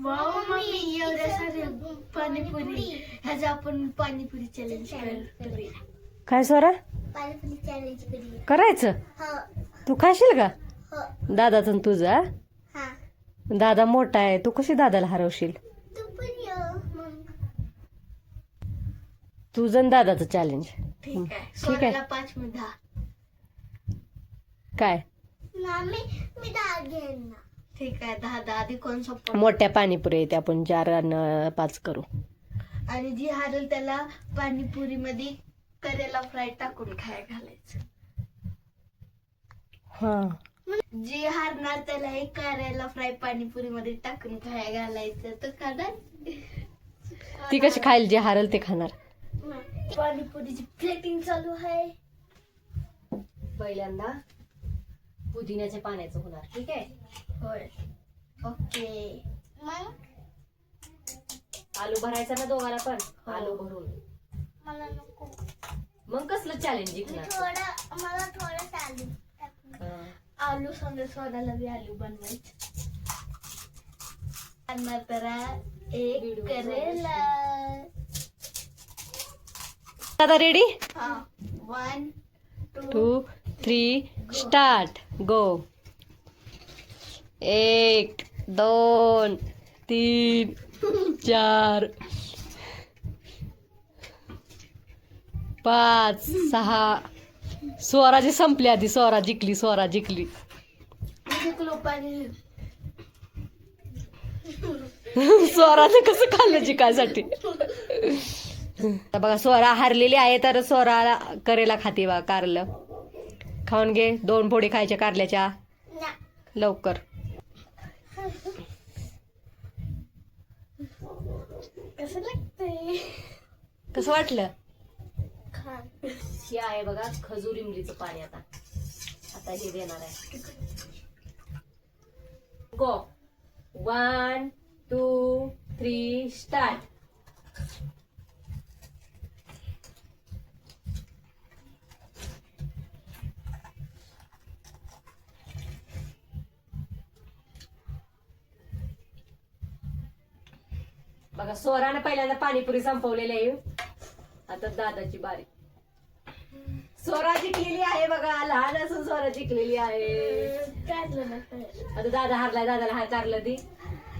Wow mummy एवढ्या साऱ्या पाणीपुरी ह्याचा आपण पाणीपुरी चॅलेंज करूया. काय स्वरा पाणीपुरी चॅलेंज करूया. करायचं? हो तू खाशील का? हो दादाचं तुझा? हा दादा मोठा आहे, तू कशी दादाला हरवशील? तू पण ये मग. तुझं दादाचं चॅलेंज. ठीक आहे. ठीक आहे. सोळाला 5 मध्ये 10. काय मी 10 घेईन ना. ठीक आहे 10 आधी कोण सोपं. मोठ्या पाणीपुरी येते, आपण 4 आणि 5 करू. आणि जी हारेल त्याला पाणीपुरी मध्ये करेला फ्राय टाकून खायला घालायचं. हा जी हारणार त्याला एक करेला फ्राय पाणीपुरी मध्ये टाकून खायला घालायचं. तर खाणार. ती कशी खाईल? जे हारल ते खाणार. पाणीपुरीची प्लेटिंग चालू आहे. पहिल्यांदा पुदिन्याच्या पाण्याचं होणार. ठीक आहे. होय ओके. मग आलू भरायचा ना दोघाला पण. आलू भरून मला नको. मग कसलं चॅलेंज जिंकणार? मला थोडं आलू. आलू समजा सोडायला बी आलू बनवायचं. आणणार तर एक करेला. दादा रेडी? हा 1 2 3 स्टार्ट. गो. 1 2 3 4 5 6. स्वराची संपली आधी. स्वरा जिंकली. किलो पाणी. स्वराने कसं खाल्लं जिकायसाठी? बघा स्वरा हारलेली आहे, तर स्वराला करेला खाते बघा. कारलं खाऊन घे. 2 फोडी खायच्या कारल्याच्या. लवकर. कसं लागतंय? कसं वाटलं? खा. हे आहे बघा खजूर इमलीचं पाणी. आता हे देणार आहे. गो. 1 2 3 स्टार्ट. बघा स्वराने पहिल्यांदा पाणीपुरी संपवलेली आहे. आता दादाची बारी. स्वरा जिंकलेली आहे बघा. लहान असून स्वरा जिंकलेली आहे. काढलं ना. आता दादा हारलाय. दादाला हार कारलं ती.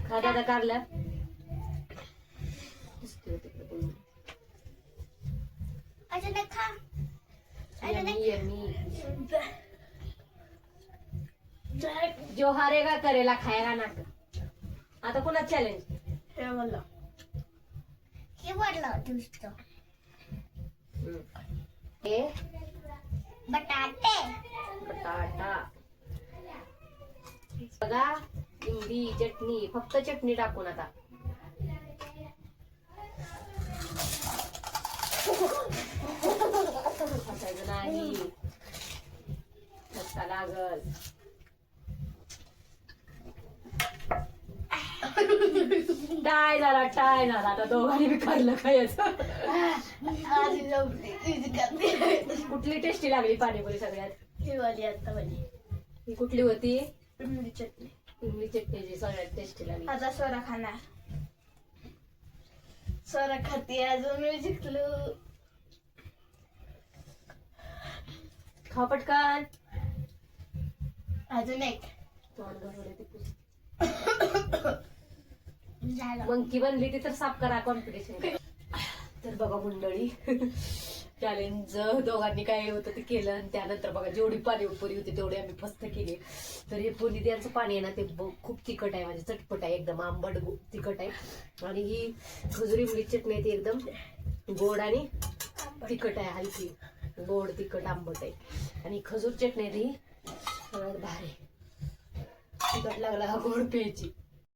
खा दादा कारलं. खा. जो हारेगा करेला खाएगा ना. आता कुणा चॅलेंज? हे बोललो. हे बोललो दुसरं. हे बटाटे. बटाटा बघा. इमली चटणी. फक्त चटणी टाकून आता. फसायचं नाही. फसका लागल. टाय झाला. आता दोघांनी बी खाल्लं खायचं. कुठली टेस्टी लागली पाणीपुरी सगळ्यात? ही वाली आता वाली. ही कुठली होती? इमली चटणी. इमली चटणीची सगळ्यात टेस्टी लागली. आता सोरा खाणार. सोरा खाते. अजून मी जिंकलो. खा पटकन. अजून एक. तोंड भरवलं ते पुस. झालं. मंकी बनली ती तर साफ करा. कॉम्पिटिशन. तर बघा मंडळी चॅलेंज दोघांनी काय होतं ते केलं. आणि त्यानंतर बघा जेवढी पाणीपुरी होती तेवढी आम्ही फस्त केली. तर हे पुलिद्याचं पाणी आहे ना ते खूप तिखट आहे. म्हणजे चटपट आहे एकदम. आंबट तिखट आहे. आणि ही खजुरी इमली चटणी आहे ती एकदम गोड आणि तिखट आहे. हलकी गोड तिखट आंबट आहे. आणि खजूर चटणी आहे ती सगळ्यात भारी. तिखट लागला गोड प्यायची.